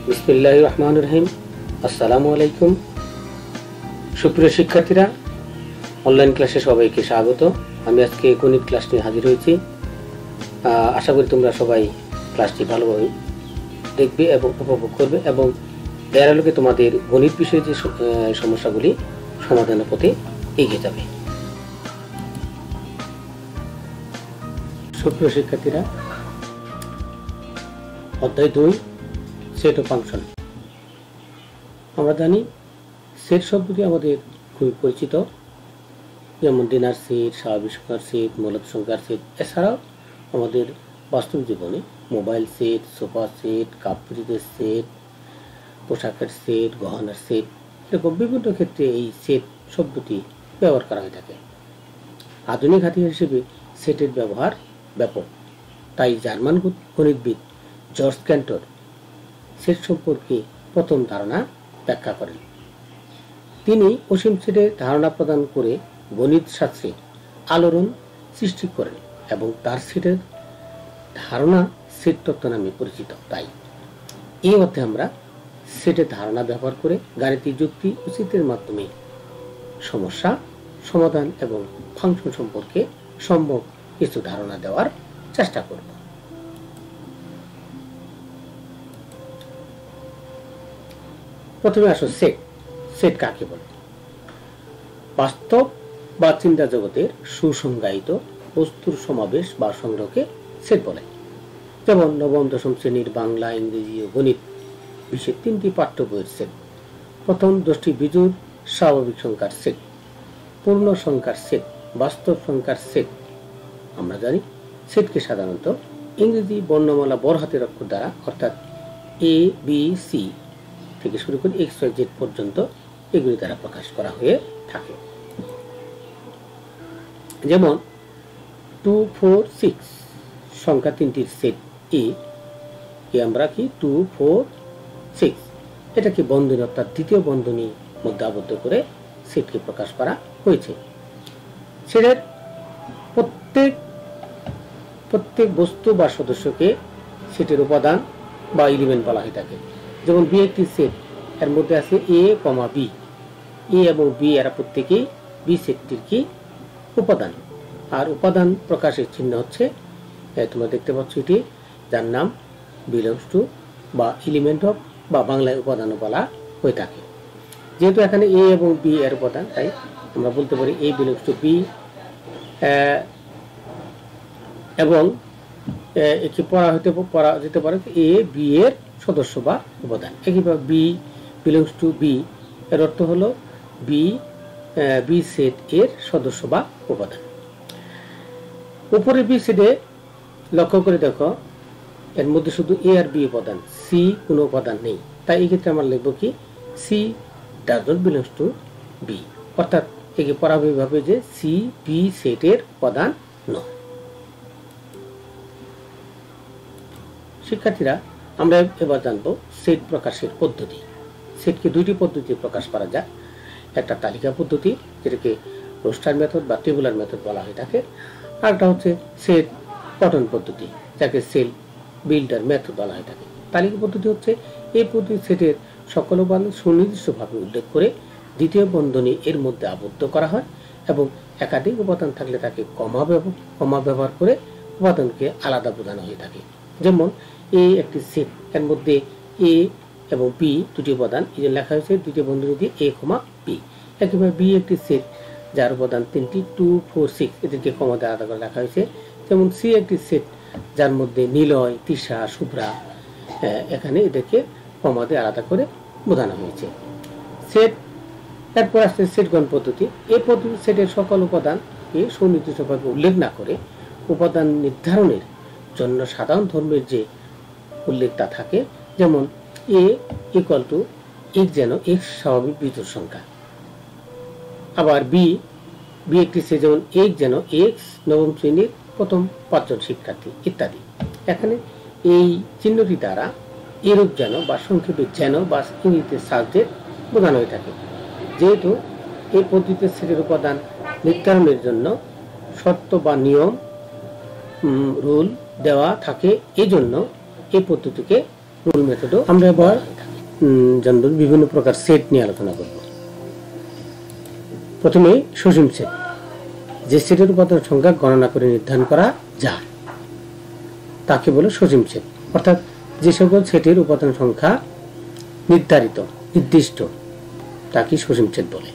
বিসমিল্লাহির রহমানির রহিম। আসসালামু আলাইকুম। সুপ্রিয় শিক্ষার্থীরা, অনলাইন ক্লাসে সবাইকে স্বাগত। আমি আজকে গণিত ক্লাস নিয়ে হাজির হয়েছি। আশা করি তোমরা সবাই ক্লাসটি ভালোভাবে দেখবে এবং উপভোগ করবে এবং এর আলোকে তোমাদের গণিত বিষয়ে যে সমস্যাগুলি সমাধানের পথে এগিয়ে যাবে। সুপ্রিয় শিক্ষার্থীরা, অধ্যায় 2, সেট ও ফাংশন। আমরা জানি সেট শব্দটি আমাদের খুবই পরিচিত, যেমন ডিনার সেট, স্বাভাবিক সংখ্যার সেট, মূলত সংখ্যার সেট। এছাড়াও আমাদের বাস্তব জীবনে mobile set, sofa set, cup ফ্রিজের সেট, পোশাকের সেট, গহনার সেট, এরকম বিভিন্ন ক্ষেত্রে এই সেট শব্দটি ব্যবহার করা হয়ে থাকে। আধুনিক হাতিয়ার হিসেবে সেটের ব্যবহার ব্যাপক। তাই জার্মান গণিতবিদ জর্জ ক্যান্টর সেট সম্পর্কে প্রথম ধারণা ব্যাখ্যা করেন। তিনি অসীম সেটের ধারণা প্রদান করে গণিত শাস্ত্রে আলোড়ন সৃষ্টি করেন এবং তার সেটের ধারণা সেট তত্ত্ব নামে পরিচিত। তাই এই অর্থে আমরা সেটের ধারণা ব্যবহার করে গাণিতিক যুক্তি ও চিত্রের মাধ্যমে সমস্যা সমাধান এবং ফাংশন সম্পর্কে সম্ভব কিছু ধারণা দেওয়ার চেষ্টা করব। প্রথমে আসো সেট। সেট কাকে বলে? বাস্তব বা চিন্তা জগতের সুসংজ্ঞায়িত বস্তুর সমাবেশ বা সংগ্রহকে সেট বলে। যেমন নবম দশম শ্রেণীর বাংলা, ইংরেজি ও গণিত বিষয়ের 3টি পাঠ্য বইয়ের সেট। প্রথম 10টি বিজোড় স্বাভাবিক সংখ্যার সেট, পূর্ণ সংখ্যার সেট, বাস্তব সংখ্যার সেট। আমরা জানি সেটকে সাধারণত ইংরেজি বর্ণমালা বড় হাতের অক্ষর দ্বারা, অর্থাৎ ABC থেকে শুরু করে XYZ পর্যন্ত এগুলি দ্বারা প্রকাশ করা হয়ে থাকে। যেমন 2, 4, 6 সংখ্যা 3টির সেট এ আমরা কি 2, 4, 6 এটাকে বন্ধনী অর্থাৎ দ্বিতীয় বন্ধনীর মধ্যে আবদ্ধ করে সেটকে প্রকাশ করা হয়েছে। সেটের প্রত্যেক বস্তু বা সদস্যকে সেটের উপাদান বা এলিমেন্ট বলা হয়ে থাকে। যেমন বি একটি সেট, এর মধ্যে আছে A, B। এ এবং বি এরা প্রত্যেকেই বি সেটটির কি উপাদান। আর উপাদান প্রকাশের চিহ্ন হচ্ছে, তোমরা দেখতে পাচ্ছ এটি, যার নাম বিলংস টু বা এলিমেন্ট অফ বা বাংলায় উপাদানও বলা হয়ে থাকে। যেহেতু এখানে এ এবং বি এর উপাদান, তাই আমরা বলতে পারি এ বিলংস টু বি, এবং একে পড়া যেতে পারে এ বি এর সদস্য বা উপাদান। একইভাবে বি বিলংস টু বি এর অর্থ হলো বি সেট এর সদস্য বা উপাদান। উপরে বি সেটে লক্ষ্য করে দেখো, এর মধ্যে শুধু এ আর বি উপাদান, সি কোনো উপাদান নেই। তাই এই ক্ষেত্রে আমরা লিখব কি C does not belongs to B, অর্থাৎ একে পরাভাবে যে সি বি সেটের উপাদান নয়। শিক্ষার্থীরা, আমরা এবার জানবো সেট প্রকাশের পদ্ধতি। সেটকে 2টি পদ্ধতিতে প্রকাশ করা যায়। একটা তালিকা পদ্ধতি, যেটাকে রোস্টার মেথড বা টেবুলার মেথড বলা হয়ে থাকে। আর একটা হচ্ছে সেট কটন পদ্ধতি, যাকে সেল বিল্ডার মেথড বলা হয়ে থাকে। তালিকা পদ্ধতি হচ্ছে এই পদ্ধতি সেটের সকল উপাদান সুনির্দিষ্টভাবে উল্লেখ করে দ্বিতীয় বন্ধনী এর মধ্যে আবদ্ধ করা হয় এবং একাধিক উপাদান থাকলে তাকে কমা ব্যবহার করে উপাদানকে আলাদা বোঝানো হয়ে থাকে। যেমন এ একটি সেট, এর মধ্যে এ এবং বি 2টি উপাদান, এই যে লেখা হয়েছে দ্বিতীয় বন্ধনী দিয়ে A, B। একইভাবে বি একটি সেট, যার উপাদান 3টি 2, 4, 6 এদেরকে কমা দিয়ে আলাদা করে লেখা হয়েছে। যেমন সি একটি সেট, যার মধ্যে নিলয়, তৃষা, শুভ্রা, এখানে এদেরকে কমা দিয়ে আলাদা করে বোঝানো হয়েছে। সেট, এরপর আসছে সেটগণ পদ্ধতি। এই পদ্ধতি সেটের সকল উপাদানকে সুনির্দিষ্টভাবে উল্লেখ না করে উপাদান নির্ধারণের জন্য সাধারণ ধর্মের যে উল্লেখটা থাকে, যেমন এ ইকুয়াল টু x যেন x স্বাভাবিক বিজোড় সংখ্যা। আবার বি একটি সেট, যেমন x যেন x নবম শ্রেণীর প্রথম 5 জন শিক্ষার্থী ইত্যাদি। এখানে এই চিহ্নটি দ্বারা এরূপ যেন বা সংক্ষেপে যেন বা ইংরেজিতে সাবজেক্ট বোঝানো হয়ে থাকে। যেহেতু এই পদ্ধতিতে সেটের উপাদান নির্ধারণের জন্য শর্ত বা নিয়ম রুল দেওয়া থাকে, এই জন্য এই পদ্ধতিকে রুল মেথডও আমরা ব্যবহার জানবেন বিভিন্ন প্রকার সেট নিয়ে আলোচনা করব। প্রথমে সসীম সেট, যে সেটের উপাদান সংখ্যা গণনা করে নির্ধারণ করা যায় তাকে বলে সসীম সেট, অর্থাৎ যে সকল সেটের উপাদান সংখ্যা নির্দিষ্ট তাকে সসীম সেট বলে।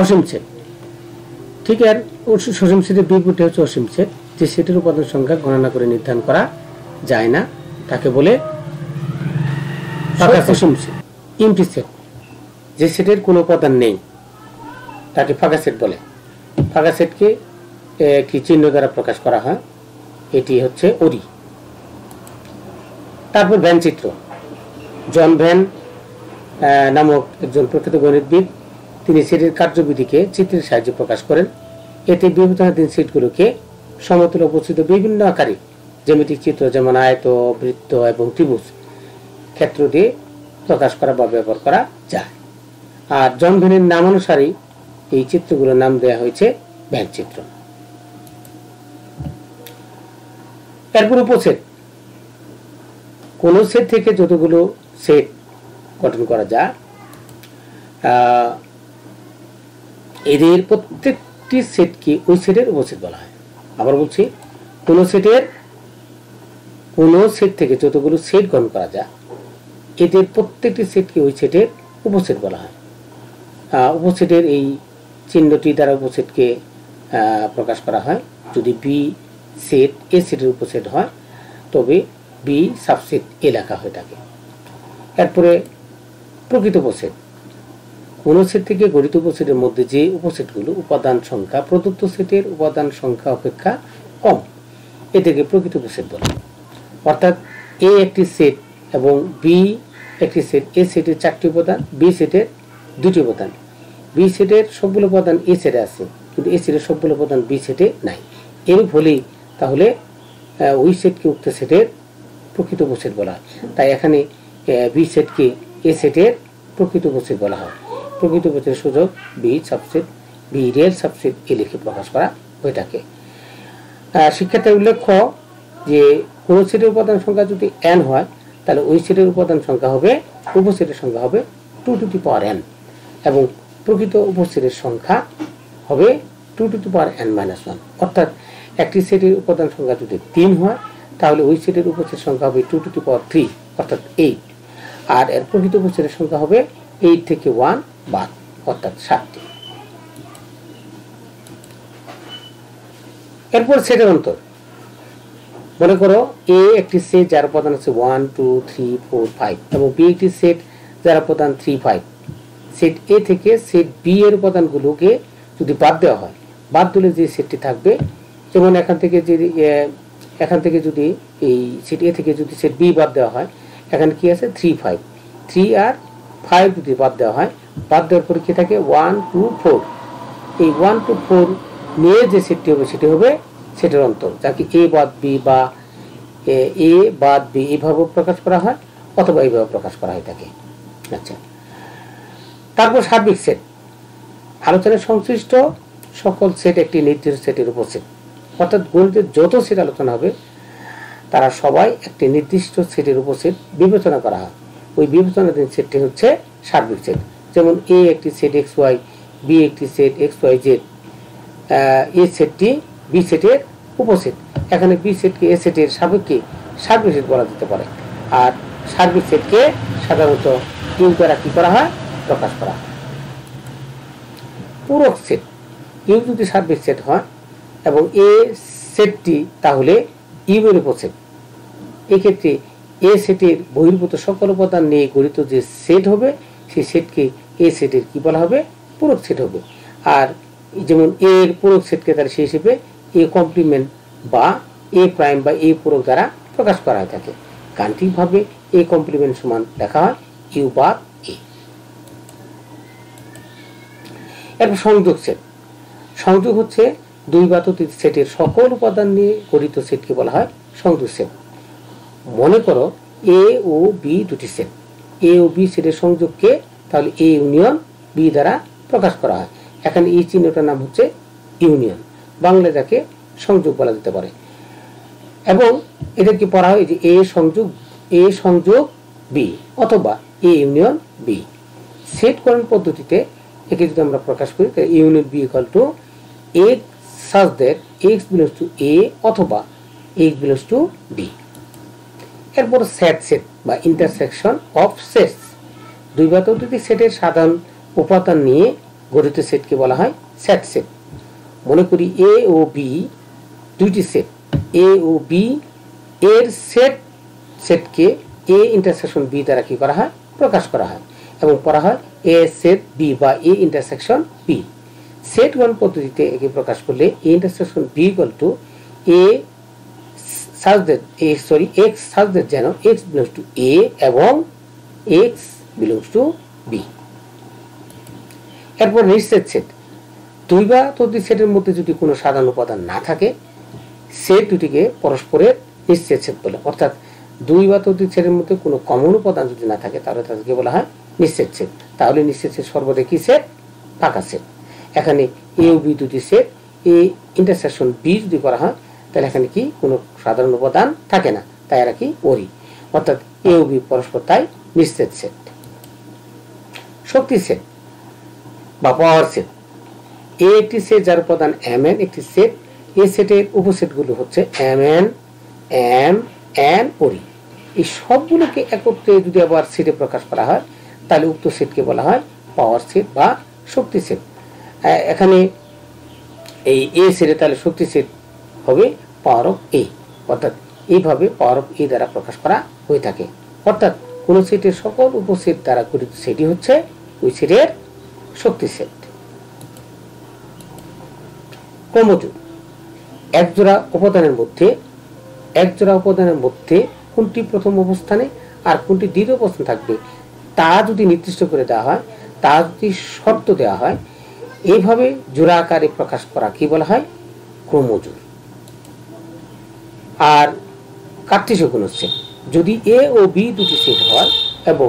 অসীম সেট, ঠিক আর সসীম সেটের বিপরীতে হচ্ছে অসীম সেট, যে সেটের উপাদান সংখ্যা গণনা করে নির্ধারণ করা যায় না তাকে বলে অসীম সেট। এমটি সেট, যে সেটের কোনো উপাদান নেই তাকে ফাঁকা সেট বলে। ফাঁকা সেটকে একটি চিহ্ন দ্বারা প্রকাশ করা হয়, এটি হচ্ছে ওরি। তারপর ভ্যান চিত্র, জন ভ্যান নামক একজন প্রখ্যাত গণিতবিদ, তিনি সেটের কার্যবিধিকে চিত্রের সাহায্যে প্রকাশ করেন। এতে বিবেচনাধীন সেটগুলোকে সমতল উপস্থিত বিভিন্ন আকারে জ্যামিতিক চিত্র যেমন আয়ত, বৃত্ত এবং ত্রিভুজ ক্ষেত্র দিয়ে প্রকাশ করা বা ব্যবহার করা যায়। আর জন ভ্যানের নামানুসারেই এই চিত্রগুলোর নাম দেওয়া হয়েছে ভ্যান চিত্র। এরপর উপসেট, কোন সেট থেকে যতগুলো সেট গঠন করা যায় এদের প্রত্যেকটি সেটকে ওই সেটের উপসেট বলা হয়। আবার বলছি, কোন সেট থেকে যতগুলো সেট গঠন করা যায় এদের প্রত্যেকটি সেটকে ওই সেটের উপসেট বলা হয়। উপসেটের এই চিহ্নটি দ্বারা উপসেটকে প্রকাশ করা হয়। যদি বি সেট এ সেটের উপসেট হয় তবে বি সাবসেট এ লেখা হয়ে থাকে। এরপরে প্রকৃত উপসেট, কোন সেট থেকে গঠিত উপসেটের মধ্যে যে উপসেটগুলো উপাদান সংখ্যা প্রদত্ত সেটের উপাদান সংখ্যা অপেক্ষা কম এটাকে প্রকৃত উপসেট বলে। অর্থাৎ এ একটি সেট এবং বি একটি সেট, এ সেটের 4টি উপাদান, বি সেটের 2টি উপাদান। বি সেটের সবগুলো উপাদান এ সেটে আছে কিন্তু এ সেটের সবগুলো উপাদান বি সেটে নাই। এরূপ হলেই তাহলে ওই সেটকে উক্ত সেটের প্রকৃত উপসেট বলা হয়। তাই এখানে বি সেটকে এ সেটের প্রকৃত উপসেট বলা হয়। প্রকৃত উপসেটের সুযোগ B subset, B real subset A লিখে প্রকাশ করা হয়ে থাকে। শিক্ষার্থীর উল্লেখ্য যে কোন সেটের উপাদান সংখ্যা যদি n হয় তাহলে ওই সেটের উপাদান সংখ্যা হবে, উপসেটের সংখ্যা হবে 2 টু দি পাওয়ার n এবং প্রকৃত উপসেটের সংখ্যা হবে 2 টু দি পাওয়ার n-1। অর্থাৎ একটি সেটের উপাদান সংখ্যা যদি 3 হয় তাহলে ওই সেটের উপসেট সংখ্যা হবে 2 টু দি পাওয়ার 3 অর্থাৎ 8, আর এর প্রকৃত উপসেটের সংখ্যা হবে 8 থেকে 1 বাদ অর্থাৎ 7টি। এরপর সেটের অন্তর, মনে করো এ একটি সেট যার উপাদান আছে 1 2 3 4 5 এবং বি একটি সেট যার উপাদান 3 5। সেট এ থেকে সেট বি এর উপাদানগুলোকে যদি বাদ দেওয়া হয়, বাদ দিলে যে সেটটি থাকবে, যেমন এখান থেকে যদি এই সেট এ থেকে যদি সেট বি বাদ দেওয়া হয়, এখানে কি আছে 3 5, 3 আর 5 যদি বাদ দেওয়া হয়, বাদ দেওয়ার পরে কি থাকে 1 2 4। এই 1 2 4 নিয়ে যে সেটটি হবে সেটি হবে সেটের অন্তর, যাকে এ বাদ বি বা এ বাদ বি এইভাবে প্রকাশ করা হয় অথবা এইভাবে প্রকাশ করা হয় থাকে। আচ্ছা, তারপর সার্বিক সেট, আলোচনায় সংশ্লিষ্ট সকল সেট একটি নির্দিষ্ট সেটের উপসেট। অর্থাৎ গণিতের যত সেট আলোচনা হবে তারা সবাই একটি নির্দিষ্ট সেটের উপসেট বিবেচনা করা হয়। ওই বিবেচনাধীন সেটটি হচ্ছে সার্বিক সেট। যেমন এ একটি সেট এক্স ওয়াই, বি একটি সেট এক্স ওয়াই জেড, এ সেটটি বি সেটের উপসেট। এখানে বি সেটকে এ সেটের সাপেক্ষে সার্বিক সেট বলা যেতে পারে। আর সার্বিক সেটকে সাধারণত ইউ দ্বারা কি করা হয়, প্রকাশ করা হয়। পূরক সেট, ইউ যদি সার্বিক সেট হয় এবং এ সেটটি তাহলে ইউ এর উপসেট। এক্ষেত্রে এ সেটের বহির্ভূত সকল উপাদান নিয়ে গঠিত যে সেট হবে সেই সেটকে এ সেটের কি বলা হবে, পূরক সেট হবে। আর যেমন এ এর পূরক সেটকে তার সেই হিসেবে এ কমপ্লিমেন্ট বা এ প্রাইম বা এ পূরক দ্বারা প্রকাশ করা হয়ে থাকে। গাণিতিকভাবে এ কমপ্লিমেন্ট সমান লেখা হয় ইউ বাদ এ। এরপর সংযোগ সেট, সংযোগ হচ্ছে দুই বা ততোধিক সেটের সকল উপাদান নিয়ে গঠিত সেটকে বলা হয় সংযোগ সেট। মনে করো এ ও বি দুটি সেট, এ ও বি সেটের সংযোগকে তাহলে এ ইউনিয়ন বি দ্বারা প্রকাশ করা হয়। এখানে এই চিহ্নটার নাম হচ্ছে ইউনিয়ন, বাংলা যাকে সংযোগ বলা যেতে পারে। এবং এদেরকে পড়া হয় যে এ সংযোগ বি অথবা এ ইউনিয়ন বি। সেটকরণ পদ্ধতিতে একে যদি আমরা প্রকাশ করি তাহলে A union B equal to X such that X belongs to A অথবা এক্স বিলংস টু বি। এরপর সেট বা ইন্টারসেকশন অফ সেটস। দুই বা ততোধিক সেটের সাধারণ উপাদান নিয়ে গঠিত সেটকে বলা হয় সেট। মনে করি এ ও বি দুইটি সেট, এ ও বি এর সেটকে এ ইন্টারসেকশন বি দ্বারা কি করা হয়, প্রকাশ করা হয় এবং পড়া হয় এ সেট বি বা এ ইন্টারসেকশন বি। সেটকরণ পদ্ধতিতে একে প্রকাশ করলে A intersection B equal to A X such that যেন এক্স বিলংস টু এ এবং এক্স বিলংস টু বি। এরপর নিশ্চিত সেট। দুই বা ততোধিক সেটের মধ্যে যদি কোনো সাধারণ উপাদান না থাকে সেট দুটিকে পরস্পরের নিশ্চিত সেট বলে। অর্থাৎ দুই বা ততোধিক সেটের মধ্যে কোনো কমন উপাদান যদি না থাকে তাহলে তাদেরকে বলা হয় নিশ্চিত সেট। তাহলে নিশ্চিত সেট সর্বদা কি সেট, ফাঁকা সেট। এখানে এ ও বি দুটি সেট, এ ইন্টারসেকশন বি যদি করা হয় তাহলে এখানে কি কোনো সাধারণ উপাদান থাকে না, তাই এরা কি ওরি, অর্থাৎ এ ও বি পরস্পর তাই নিশ্চিত সেট। শক্তি সেট বা পাওয়ার সেট। এ একটি সেট যার উপাদান এম এন একটি সেট। এ সেটের উপসেটগুলো হচ্ছে এম এন ওরি। এই সবগুলোকে একত্রে যদি আবার সেটে প্রকাশ করা হয় তাহলে উক্ত সেটকে বলা হয় পাওয়ার সেট বা শক্তি সেট। এখানে এই এ সেটে তাহলে শক্তি সেট হবে পাওয়ার অফ এ, অর্থাৎ এইভাবে পাওয়ার অফ এ দ্বারা প্রকাশ করা হয়ে থাকে। অর্থাৎ কোন সেটের সকল উপসেট দ্বারা গঠিত সেটই হচ্ছে ওই সেটের শক্তি সেট। ক্রমযোগ। একজোড়া উপাদানের মধ্যে কোনটি প্রথম অবস্থানে আর কোনটি দ্বিতীয় অবস্থানে থাকবে তা যদি নির্দিষ্ট করে দেওয়া হয়, তা যদি শর্ত দেওয়া হয়, এইভাবে জোড়া আকারে প্রকাশ করা কি বলা হয়, ক্রমযোগ। আর কার্টেসীয় কোন সেট। যদি এ ও বি দুটি সেট হয় এবং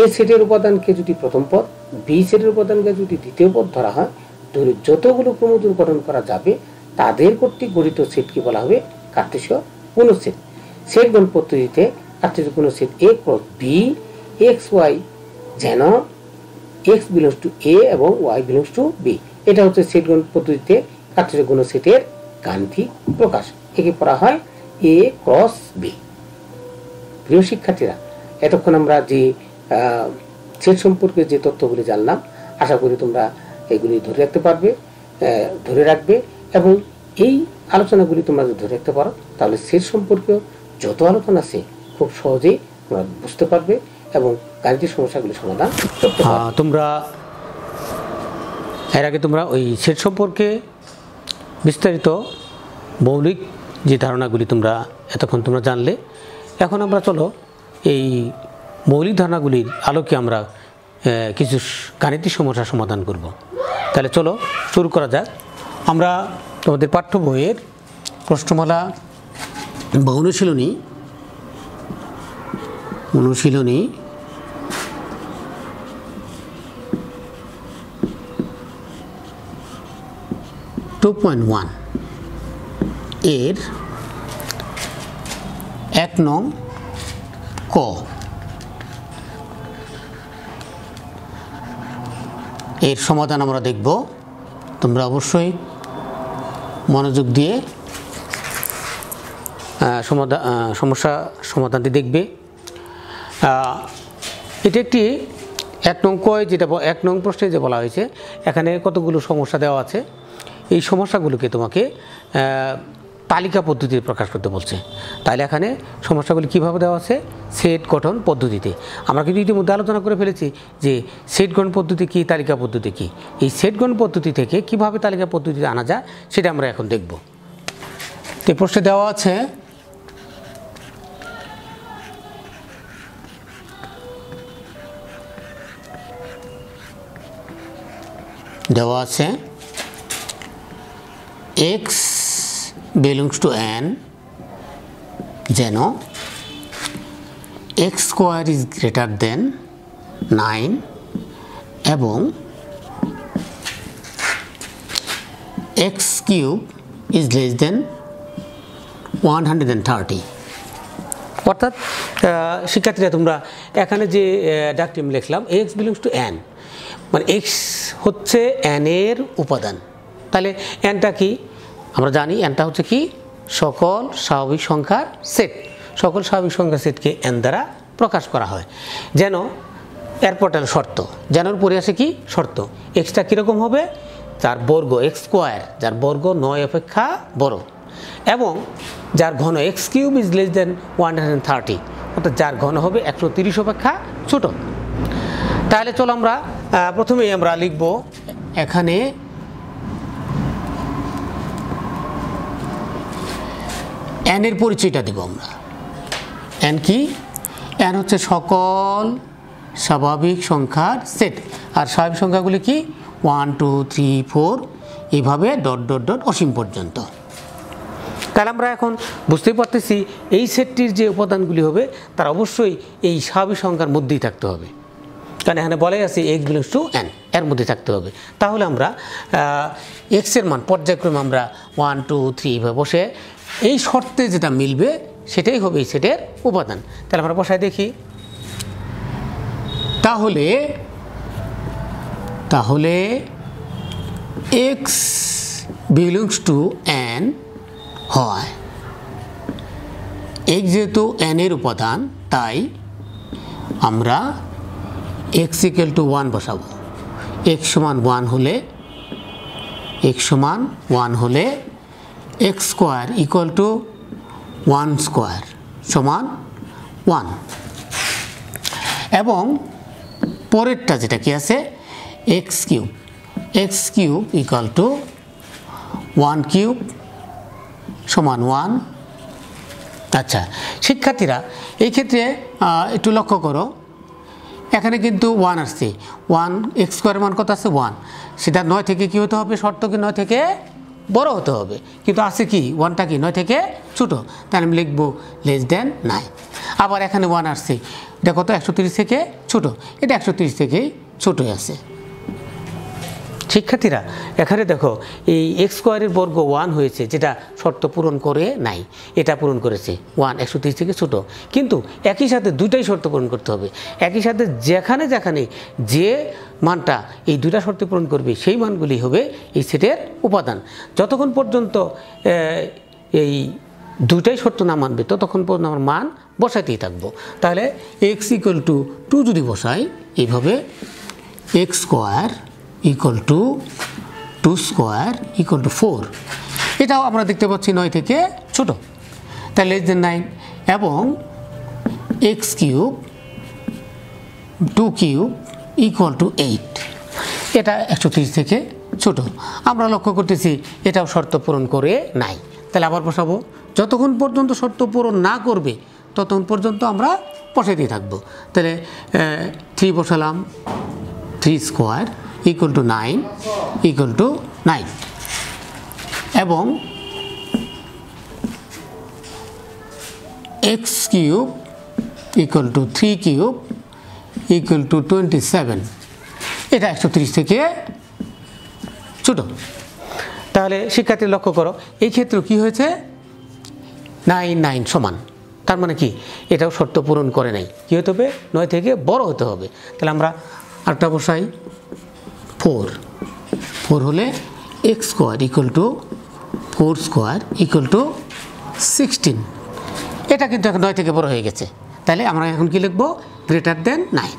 এ সেটের উপাদানকে যদি প্রথম পদ, বি সেটের উপাদানকে যদি দ্বিতীয় পদ ধরা হয়, ধরে যতগুলো ক্রমযোগ গঠন করা যাবে তাদের কর্তৃক গঠিত সেটকে বলা হবে কার্টেসীয় কোন সেট। সেটগণ পদ্ধতিতে কার্টেসীয় কোন সেট এ ক্রস বি এক্স ওয়াই যেন এক্স বিলংস টু এ এবং ওয়াই বিলংস টু বি। এটা হচ্ছে সেটগণ পদ্ধতিতে কার্টেসীয় কোন সেটের গাণিতিক প্রকাশ। একে পড়া হয় এ ক্রস বি। প্রিয় শিক্ষার্থীরা, এতক্ষণ আমরা যে সেট সম্পর্কে যে তথ্যগুলি জানলাম আশা করি তোমরা এগুলি ধরে রাখবে এবং এই আলোচনাগুলি তোমরা যদি ধরে রাখতে পারো তাহলে সেট সম্পর্কে যত আলোচনা আছে খুব সহজেই তোমরা বুঝতে পারবে এবং গাণিতিক সমস্যাগুলি সমাধান করতে পারবে। তোমরা এর আগে তোমরা ওই সেট সম্পর্কে বিস্তারিত মৌলিক যে ধারণাগুলি তোমরা এতক্ষণ তোমরা জানলে। এখন আমরা চলো এই মৌলিক ধারণাগুলির আলোকে আমরা কিছু গাণিতিক সমস্যার সমাধান করব। তাহলে চলো শুরু করা যাক। আমরা তোমাদের পাঠ্য বইয়ের প্রশ্নমালা বা অনুশীলনী 2.1 এর 1 নং ক এর সমাধান আমরা দেখব। তোমরা অবশ্যই মনোযোগ দিয়ে সমস্যা সমাধানটি দেখবে। এটি একটি 1 নং কয়, যেটা 1 নং প্রশ্নে যে বলা হয়েছে এখানে কতগুলো সমস্যা দেওয়া আছে। এই সমস্যাগুলোকে তোমাকে তালিকা পদ্ধতিতে প্রকাশ করতে বলছে। তাহলে এখানে সমস্যাগুলি কীভাবে দেওয়া আছে, সেট গঠন পদ্ধতিতে। আমরা কিন্তু ইতিমধ্যে আলোচনা করে ফেলেছি যে সেট গঠন পদ্ধতি কী, তালিকা পদ্ধতি কী। এই সেট গঠন পদ্ধতি থেকে কিভাবে তালিকা পদ্ধতিতে আনা যায় সেটা আমরা এখন দেখব। তো প্রশ্নে দেওয়া আছে x belongs to n যেন x square is greater than 9 এবং x cube is less than 130, অর্থাৎ শিক্ষার্থীরা তোমরা এখানে যে ডাকটি আমি লিখলাম এক্স বিলংস টু এন, মানে এক্স হচ্ছে এন এর উপাদান। তাহলে এনটা কি আমরা জানি, এনটা হচ্ছে কি সকল স্বাভাবিক সংখ্যার সেট। সকল স্বাভাবিক সংখ্যার সেটকে এন দ্বারা প্রকাশ করা হয়। যেন এরপর শর্ত, যেন পরে আসে কি শর্ত, এক্সটা কীরকম হবে, যার বর্গ এক্স স্কোয়ার, যার বর্গ 9 অপেক্ষা বড়, এবং যার ঘন x cube is less than 130, অর্থাৎ যার ঘন হবে 130 অপেক্ষা ছোট। তাহলে চলো আমরা প্রথমেই আমরা লিখব এখানে এন এর পরিচয়টা দেব আমরা। এন কি? এন হচ্ছে সকল স্বাভাবিক সংখ্যার সেট। আর স্বাভাবিক সংখ্যাগুলি কি 1 2 3 4 এইভাবে ডট ডট ডট অসীম পর্যন্ত। তাহলে আমরা এখন বুঝতেই পারতেছি এই সেটটির যে উপাদানগুলি হবে তার অবশ্যই এই স্বাভাবিক সংখ্যার মধ্যেই থাকতে হবে, কারণ এখানে বলে আছে এক্স বিলংস টু এন, এর মধ্যে থাকতে হবে। তাহলে আমরা এক্সের মান পর্যায়ক্রমে আমরা 1 2 3 এভাবে বসে এই শর্তে যেটা মিলবে সেটাই হবে এই সেটের উপাদান। তাহলে আমরা বসায় দেখি। তাহলে এক্স বিলংস টু এন হয়, এক্স যেহেতু এন এর উপাদান তাই আমরা এক্স ইকুয়াল টু 1 বসাবো। এক্স সমান 1 হলে x square equal to 1 square সমান 1, এবং পরেরটা যেটা কি আছে x cube equal to 1 cube সমান 1। আচ্ছা শিক্ষার্থীরা, এই ক্ষেত্রে একটু লক্ষ্য করো, এখানে কিন্তু 1 আসছে, 1 এক্স স্কোয়ারের মান কত আছে 1, সেটা 9 থেকে কী হতে হবে, শর্ত কি 9 থেকে বড় হতে হবে, কিন্তু আছে কি 1টা কি 9 থেকে ছোটো, তাহলে আমি লিখবো লেস দেন 9। আবার এখানে 1 আসছে, এটা কত 130 থেকে ছোটো, এটা 130 থেকেই ছোটোই আছে। শিক্ষার্থীরা এখানে দেখো এই এক্স স্কোয়ারের বর্গ 1 হয়েছে, যেটা শর্ত পূরণ করে নাই, এটা পূরণ করেছে 1 130 থেকে ছোট, কিন্তু একই সাথে দুইটাই শর্ত পূরণ করতে হবে। একই সাথে যেখানে যে মানটা এই দুইটা শর্ত পূরণ করবে সেই মানগুলি হবে এই সেটের উপাদান। যতক্ষণ পর্যন্ত এই দুইটাই শর্ত না মানবে ততক্ষণ পর্যন্ত আমার মান বসাইতেই থাকবো। তাহলে এক্স ইকুয়াল টু 2 যদি বসাই, এইভাবে x square equal to 2 square equal to 4, এটাও আমরা দেখতে পাচ্ছি 9 থেকে ছোটো, তাহলে লেস দেন 9, এবং x cube 2 cube equal to 8, এটা 130 থেকে ছোটো। আমরা লক্ষ্য করতেছি এটাও শর্ত পূরণ করে নাই, তাহলে আবার বসাবো। যতক্ষণ পর্যন্ত শর্ত পূরণ না করবে ততক্ষণ পর্যন্ত আমরা বসাইতে থাকবো। তাহলে 3 বসালাম, 3 স্কোয়ার ইকুয়াল টু 9 এবং x cube equal to 3 cube equal to 27, এটা 130 থেকে ছোটো। তাহলে শিক্ষার্থী লক্ষ্য করো, এই ক্ষেত্রে কি হয়েছে 9 সমান, তার মানে কি এটাও শর্ত পূরণ করে নাই, কী হতে হবে 9 থেকে বড় হতে হবে। তাহলে আমরা আরেকটা বসাই, 4 হলে x square equal to 4 square equal to 16, এটা কিন্তু এখন 9 থেকে বড় হয়ে গেছে। তাহলে আমরা এখন কি লিখবো, গ্রেটার দেন 9,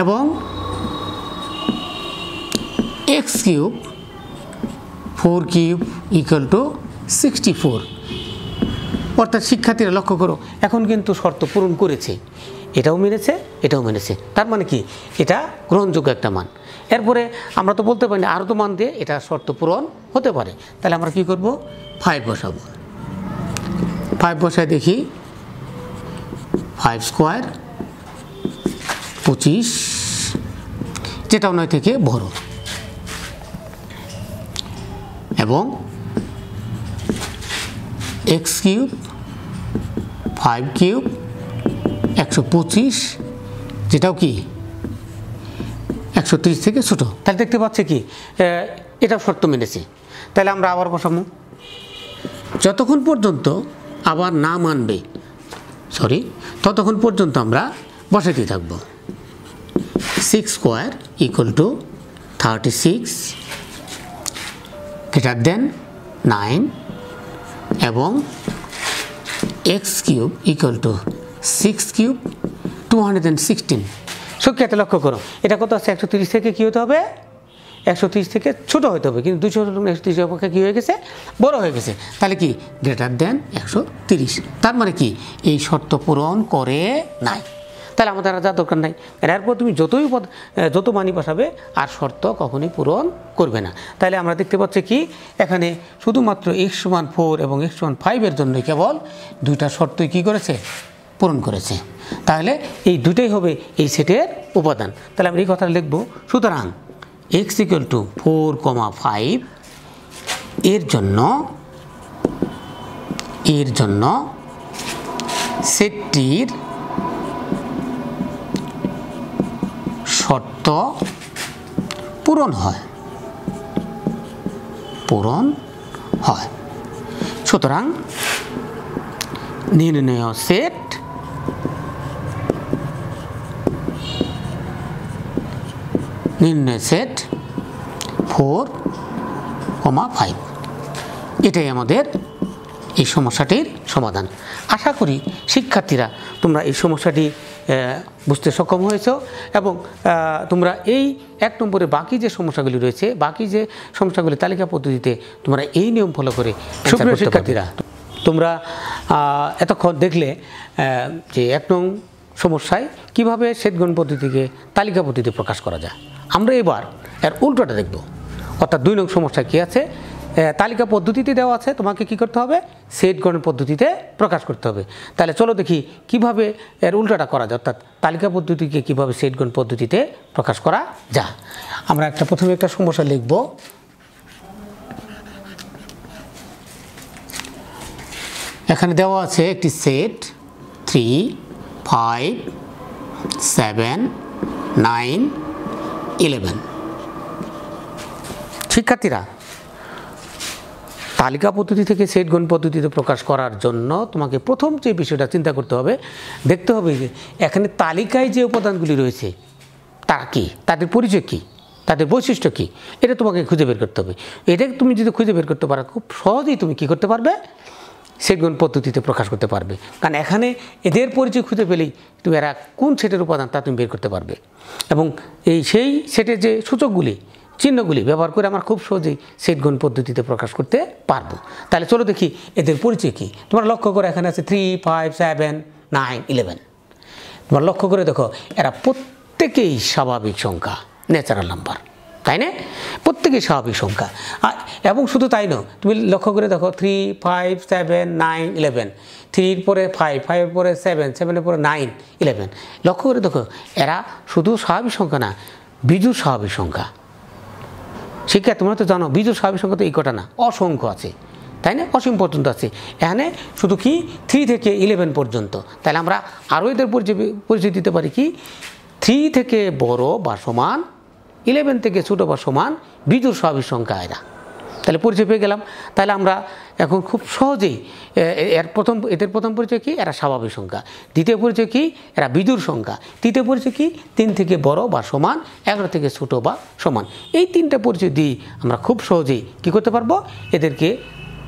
এবং x cube 4 cube equal to 64, অর্থাৎ শিক্ষার্থীরা লক্ষ্য করো এখন কিন্তু শর্ত পূরণ করেছে, এটাও মেনেছে, তার মানে কি এটা গ্রহণযোগ্য একটা মান। এরপরে আমরা তো বলতে পারি না, আরও তো মান দিয়ে এটা শর্ত পূরণ হতে পারে। তাহলে আমরা কি করব, 5 বসাবো। 5 বসায় দেখি, 5 স্কোয়ার 25, যেটাও 9 থেকে বড়, এবং এক্স কিউব 5 কিউব 125, যেটাও কি 130 থেকে ছোটো। তাহলে দেখতে পাচ্ছে কি এটাও শর্ত মেনেছে। তাহলে আমরা আবার বসাবো, যতক্ষণ পর্যন্ত আবার না মানবে ততক্ষণ পর্যন্ত আমরা বসাতে থাকব। 6 square equal to 36 greater than 9 এবং x cube equal to 6 cube 216। সুখ্যাত লক্ষ্য করো, এটা কত আছে? 130 থেকে কী হতে হবে? 130 থেকে ছোটো হতে হবে, কিন্তু 230 অপেক্ষা কী হয়ে গেছে? বড় হয়ে গেছে। তাহলে কি গ্রেটার দেন 130, তার মানে কি এই শর্ত পূরণ করে নাই। তাহলে আমাদের আর যা দরকার নাই। এরপর তুমি যত মানি বসাবে আর শর্ত কখনোই পূরণ করবে না। তাহলে আমরা দেখতে পাচ্ছি কি এখানে শুধুমাত্র x=4 এবং x=5 জন্যই কেবল দুইটা শর্তই কী করেছে? পূরণ করেছে। তাহলে এই দুটাই হবে এই সেটের উপাদান। তাহলে আমরা এই কথাটা লিখব। সুতরাং x = 4, 5 এর জন্য সেটটির শর্ত পূরণ হয়। সুতরাং নির্ণয় সেট সেট 4, 5 এটাই আমাদের এই সমস্যাটির সমাধান। আশা করি শিক্ষার্থীরা তোমরা এই সমস্যাটি বুঝতে সক্ষম হয়েছ এবং তোমরা এই 1 নম্বরে বাকি যে সমস্যাগুলি রয়েছে, বাকি যে সমস্যাগুলি তালিকা পদ্ধতিতে তোমরা এই নিয়ম ফলো করে। সুপ্রিয় শিক্ষার্থীরা, তোমরা এতক্ষণ দেখলে যে 1 নং সমস্যায় কিভাবে সেটগণ পদ্ধতিকে তালিকা পদ্ধতিতে প্রকাশ করা যায়। আমরা এবার এর উল্টোটা দেখব, অর্থাৎ 2 নং সমস্যায় কী আছে? তালিকা পদ্ধতিতে দেওয়া আছে, তোমাকে কি করতে হবে? সেট গণন পদ্ধতিতে প্রকাশ করতে হবে। তাহলে চলো দেখি কিভাবে এর উল্টাটা করা যায়, অর্থাৎ তালিকা পদ্ধতিকে কিভাবে সেট গণন পদ্ধতিতে প্রকাশ করা যায়। আমরা প্রথমে একটা সমস্যা লিখব। এখানে দেওয়া আছে একটি সেট 3, 5, 7, 9, 11। শিক্ষার্থীরা, তালিকা পদ্ধতি থেকে সেট গণ পদ্ধতিতে প্রকাশ করার জন্য তোমাকে প্রথম যে বিষয়টা চিন্তা করতে হবে, দেখতে হবে যে এখানে তালিকায় যে উপাদানগুলি রয়েছে তারা কি, তাদের পরিচয় কী, তাদের বৈশিষ্ট্য কী, এটা তোমাকে খুঁজে বের করতে হবে। এটা তুমি যদি খুঁজে বের করতে পারো, খুব সহজেই তুমি কী করতে পারবে? সেট গণ পদ্ধতিতে প্রকাশ করতে পারবে। কারণ এখানে এদের পরিচয় খুঁজে পেলেই তুমি এরা কোন সেটের উপাদান তা তুমি বের করতে পারবে এবং সেই সেটের যে সূচকগুলি, চিহ্নগুলি ব্যবহার করে আমরা খুব সহজেই সেট গণ পদ্ধতিতে প্রকাশ করতে পারবো। তাহলে চলো দেখি এদের পরিচয় কী। তোমরা লক্ষ্য করে এখানে আছে 3, 5, 7, 9, 11। তোমরা লক্ষ্য করে দেখো এরা প্রত্যেকেই স্বাভাবিক সংখ্যা, ন্যাচারাল নাম্বার, তাই না? প্রত্যেকেই স্বাভাবিক সংখ্যা। এবং শুধু তাই নয়, তুমি লক্ষ্য করে দেখো 3, 5, 7, 9, 11, 3 পরে 5, 5 পরে 7, 7 পরে 9, 11। লক্ষ্য করে দেখো এরা শুধু স্বাভাবিক সংখ্যা না, বিজোড় স্বাভাবিক সংখ্যা। শিক্ষা, তোমরা তো জানো বিজোড় স্বাভাবিক সংখ্যা তো এই কটা না, অসংখ্য আছে, তাই না? অসীম পর্যন্ত আছে। এখানে শুধু কি 3 থেকে 11 পর্যন্ত। তাহলে আমরা আরও এদের পরিচয় দিতে পারি কি 3 থেকে বড় বা সমান, 11 থেকে ছোটো বা সমান বিজোড় স্বাভাবিক সংখ্যা এরা। তাহলে পরিচয় পেয়ে গেলাম। তাহলে আমরা এখন খুব সহজেই এদের প্রথম পরিচয় কি? এরা স্বাভাবিক সংখ্যা। দ্বিতীয় পরিচয় কি? এরা বিজোড় সংখ্যা। তৃতীয় পরিচয় কি? 3 থেকে বড় বা সমান, 11 থেকে ছোটো বা সমান। এই 3টা পরিচয় দিয়ে আমরা খুব সহজেই কী করতে পারবো? এদেরকে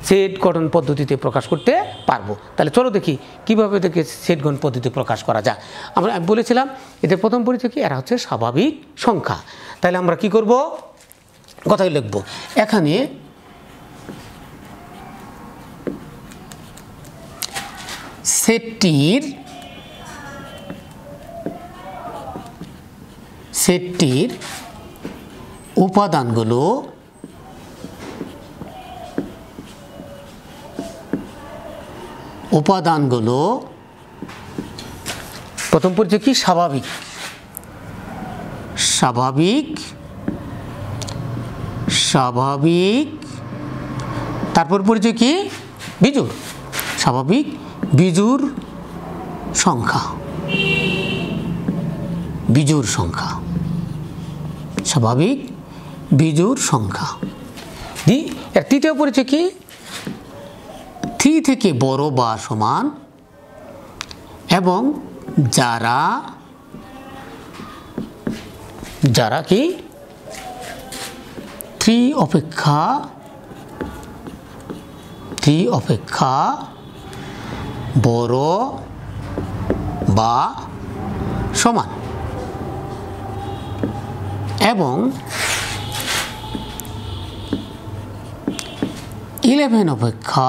সেট গঠন পদ্ধতিতে প্রকাশ করতে পারবো। তাহলে চলো দেখি কীভাবে এদেরকে সেট গঠন পদ্ধতি প্রকাশ করা যায়। আমি বলেছিলাম এদের প্রথম পরিচয় কি? এরা হচ্ছে স্বাভাবিক সংখ্যা। তাহলে আমরা কি করব? কথাই লিখব। এখানে সেটটির উপাদানগুলো প্রথম পরিচয় কি? স্বাভাবিক। তারপর পরিচয় কি? বিজোড়। স্বাভাবিক বিজোড় সংখ্যা। স্বাভাবিক বিজোড় সংখ্যা। এর তৃতীয় পরিচয় কি? 3 থেকে বড় বা সমান, এবং যারা যারা কি 3 অপেক্ষা বড় বা সমান এবং 11 অপেক্ষা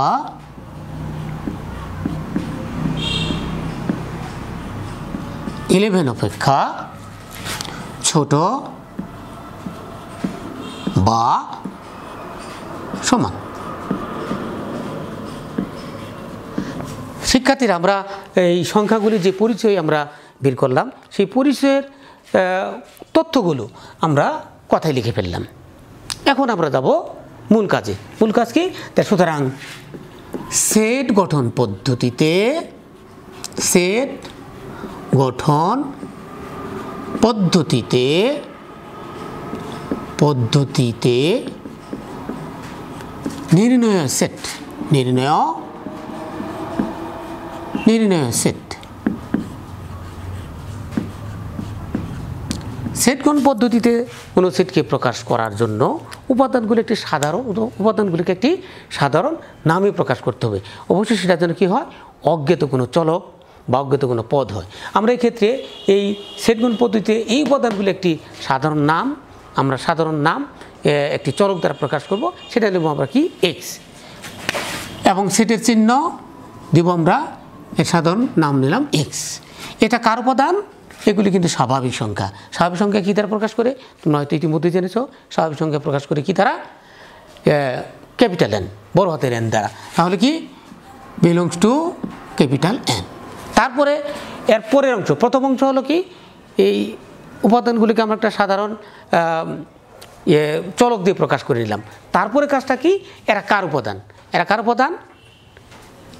ছোট বা সমান। শিক্ষার্থীরা, আমরা এই সংখ্যাগুলির যে পরিচয় আমরা বের করলাম, সেই পরিচয়ের তথ্যগুলো আমরা কথায় লিখে ফেললাম। এখন আমরা যাব মূল কাজে। মূল কাজ কি? সুতরাং সেট গঠন পদ্ধতিতে নির্ণয় সেট সেট গঠন পদ্ধতিতে কোনো সেটকে প্রকাশ করার জন্য উপাদানগুলিকে একটি সাধারণ নামে প্রকাশ করতে হবে। অবশ্যই সেটার জন্য কি হয়? অজ্ঞাত কোনো চলক বা অজ্ঞাত কোনো পদ হয়। আমরা এই ক্ষেত্রে এই সেট গঠন পদ্ধতিতে এই উপাদানগুলি একটি সাধারণ নাম একটি চলক দ্বারা প্রকাশ করব। সেটা নেব আমরা কি? এক্স। এবং সেটের চিহ্ন দেব আমরা, এর সাধারণ নাম নিলাম এক্স। এটা কার উপাদান? এগুলি কিন্তু স্বাভাবিক সংখ্যা। স্বাভাবিক সংখ্যা কী দ্বারা প্রকাশ করে? তোমরা হয়তো ইতিমধ্যে জেনেছ। স্বাভাবিক সংখ্যা প্রকাশ করে কি দ্বারা? ক্যাপিটাল এন, বড় হাতের এন দ্বারা। তাহলে কি? Belongs to capital N. তারপরে এর পরের অংশ, প্রথম অংশ হলো কি? এই উপাদানগুলিকে আমরা একটা সাধারণ চলক দিয়ে প্রকাশ করে নিলাম। তারপরে কাজটা কি? এরা কার উপাদান?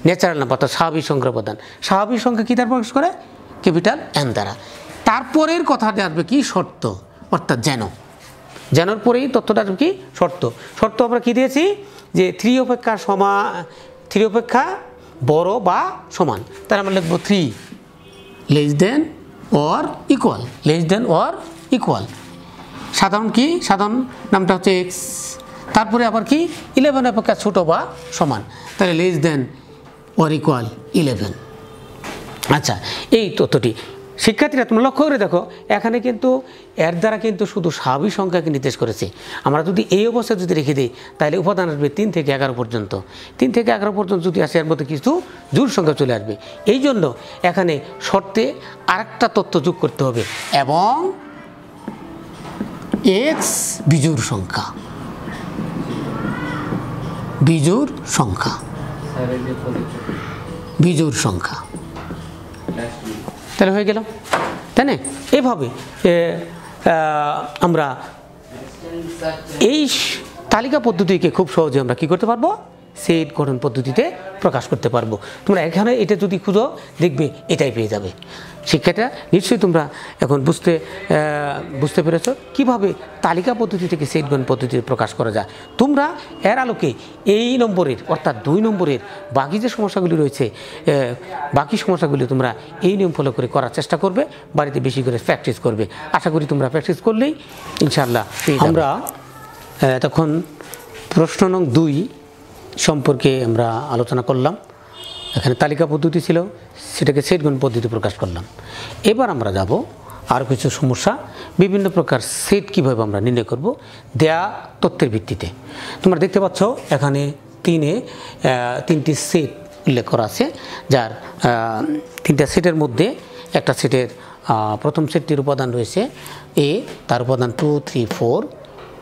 ন্যাচারাল নাম্বার, অর্থাৎ স্বাভাবিক সংখ্যার উপাদান। স্বাভাবিক সংখ্যা কী দ্বারা প্রকাশ করে? ক্যাপিটাল এন দ্বারা। তারপরের কথাটা আসবে কি? শর্ত, অর্থাৎ যেনর পরেই তথ্যটা আসবে কি? শর্ত আমরা কি দিয়েছি? যে 3 অপেক্ষা বড় বা সমান। তার আমরা লিখব 3 লেস দেন অর ইকুয়াল। সাধারণ কি? সাধারণ নামটা হচ্ছে এক্স। তারপরে আবার কি? 11 অপেক্ষা ছোট বা সমান, তাহলে লেস দেন অর ইকুয়াল 11। আচ্ছা, এই তথ্যটি শিক্ষার্থীরা তোমরা লক্ষ্য করে দেখো, এখানে কিন্তু এর দ্বারা কিন্তু শুধু স্বাভাবিক সংখ্যাকে নির্দেশ করেছে। আমরা যদি এই অবস্থায় যদি রেখে দিই, তাহলে উপাদান আসবে 3 থেকে 11 পর্যন্ত। 3 থেকে 11 পর্যন্ত যদি আসে, এর মধ্যে কিছু জোড় সংখ্যা চলে আসবে। এই জন্য এখানে শর্তে আরেকটা তথ্য যোগ করতে হবে, এবং এক্স বিজোড় সংখ্যা তাহলে হয়ে গেল, তাই না? এভাবে আমরা এই তালিকা পদ্ধতিকে খুব সহজে আমরা কি করতে পারবো? সেট গঠন পদ্ধতিতে প্রকাশ করতে পারবো। তোমরা এখানে এটা যদি খুঁজো, দেখবে এটাই পেয়ে যাবে। শিক্ষাটা নিশ্চয়ই তোমরা এখন বুঝতে পেরেছ কিভাবে তালিকা পদ্ধতি থেকে সেট গঠন পদ্ধতিতে প্রকাশ করা যায়। তোমরা এর আলোকে এই নম্বরের, অর্থাৎ 2 নম্বরের বাকি যে সমস্যাগুলি রয়েছে, বাকি সমস্যাগুলি তোমরা এই নিয়ম ফলো করে করার চেষ্টা করবে, বাড়িতে বেশি করে প্র্যাকটিস করবে। আশা করি তোমরা প্র্যাকটিস করলেই ইনশাআল্লাহ আমরা তখন প্রশ্ন নং 2 সম্পর্কে আমরা আলোচনা করলাম। এখানে তালিকা পদ্ধতি ছিল, সেটাকে সেট গঠন পদ্ধতি প্রকাশ করলাম। এবার আমরা যাব আর কিছু সমস্যা, বিভিন্ন প্রকার সেট কীভাবে আমরা নির্ণয় করব দেয়া তথ্যের ভিত্তিতে। তোমরা দেখতে পাচ্ছ এখানে 3টি সেট উল্লেখ করা আছে, যার 3টা সেটের মধ্যে একটা সেটের প্রথম সেটটির উপাদান রয়েছে এ, তার উপাদান 2, 3, 4।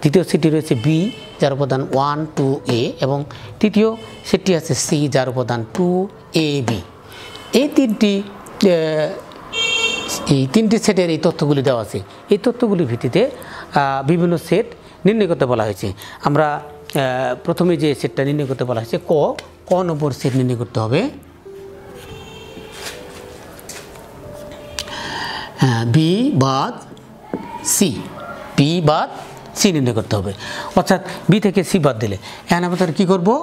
দ্বিতীয় সেটটি রয়েছে বি, যার উপাদান 1, 2, এ, এবং তৃতীয় সেটটি আছে সি, যার উপাদান 2, এ, বি। এই তিনটি সেটের এই তথ্যগুলি দেওয়া আছে। এই তথ্যগুলির ভিত্তিতে বিভিন্ন সেট নির্ণয় করতে বলা হয়েছে। আমরা প্রথমে যে সেটটা নির্ণয় করতে বলা হয়েছে ক নম্বর সেট নির্ণয় করতে হবে। বি বাদ সি নির্ণয় করতে হবে, অর্থাৎ বি থেকে সি বাদ দিলে এখন আমরা কী করবো?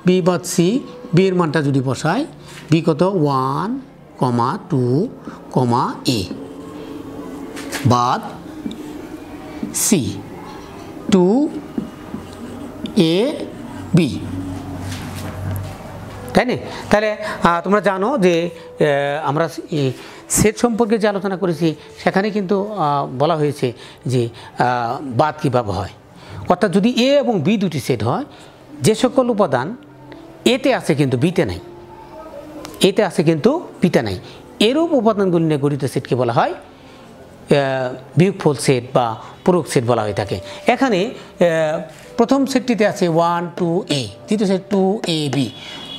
বি বাদ সি, বি এর মানটা যদি বসাই, বি কত? 1, কমা 2 কমা a বাদ c 2 a b, তাই না? তাহলে তোমরা জানো যে আমরা সেট সম্পর্কে যে আলোচনা করেছি সেখানে কিন্তু বলা হয়েছে যে বাদ কীভাবে হয়, অর্থাৎ যদি এ এবং বি দুটি সেট হয়, যে সকল উপাদান এতে আছে কিন্তু বিতে নাই, এতে আছে কিন্তু বিতে নাই, এরূপ উপাদানগুলি নিয়ে গঠিত সেটকে বলা হয় বিয়োগফল সেট বা পূরক সেট বলা হয়ে থাকে। এখানে প্রথম সেটটিতে আছে 1 2 a, দ্বিতীয় সেট 2 a b।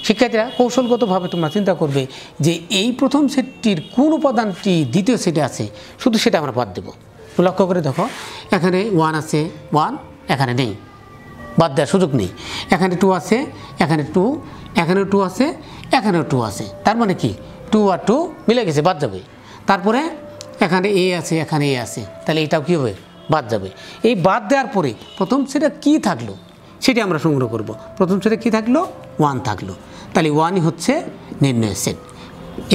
শিক্ষার্থীরা কৌশলগতভাবে তোমরা চিন্তা করবে যে এই প্রথম সেটটির কোন উপাদানটি দ্বিতীয় সেটে আছে, শুধু সেটা আমরা বাদ দেব। লক্ষ্য করে দেখো, এখানে 1 আছে, 1 এখানে নেই, বাদ দেওয়ার সুযোগ নেই। এখানে 2 আছে, এখানে 2, এখানেও 2 আছে, এখানেও 2 আছে, তার মানে কি 2 আর 2 মিলে গেছে, বাদ যাবে। তারপরে এখানে এ আছে, এখানে এ আছে, তাহলে এটাও কী হবে, বাদ যাবে। এই বাদ দেওয়ার পরে প্রথম সেটে কী থাকলো সেটি আমরা সংগ্রহ করব। প্রথম সেটে কী থাকলো, 1 থাকলো, তাহলে 1ই হচ্ছে নির্ণয় সেট।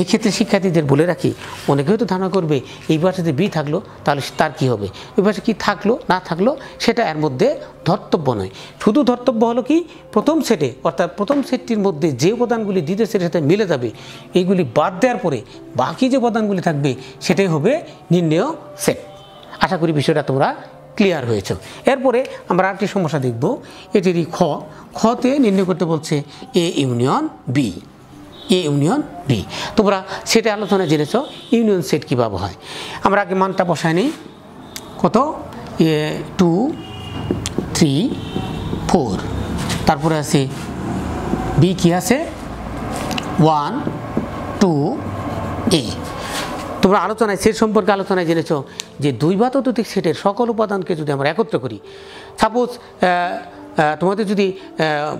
এক্ষেত্রে শিক্ষার্থীদের বলে রাখি, অনেকে হয়তো ধারণা করবে এই পাশে বি থাকলো তাহলে তার কি হবে, ওই পাশে কী থাকলো না থাকলো সেটা এর মধ্যে ধর্তব্য নয়। শুধু ধর্তব্য হলো কি, প্রথম সেটে অর্থাৎ প্রথম সেটটির মধ্যে যে উপাদানগুলি দ্বিতীয় সেটের সাথে মিলে যাবে, এইগুলি বাদ দেওয়ার পরে বাকি যে উপাদানগুলি থাকবে সেটাই হবে নির্ণয় সেট। আশা করি বিষয়টা তোমরা ক্লিয়ার হয়েছে। এরপরে আমরা আরেকটি সমস্যা দেখব, এটিরই খতে নির্ণয় করতে বলছে A union B, A union B. তোমরা সেটা আলোচনা জেনেছ ইউনিয়ন সেট কীভাবে হয়। আমরা আগে মানটা বসাই নিই, কত 2 3 4, তারপরে আছে বি কি আছে 1 2 a। তোমরা আলোচনায় সেট সম্পর্কে আলোচনায় জেনেছ যে দুই বা ততোধিক সেটের সকল উপাদানকে যদি আমরা একত্র করি, সাপোজ তোমাদের যদি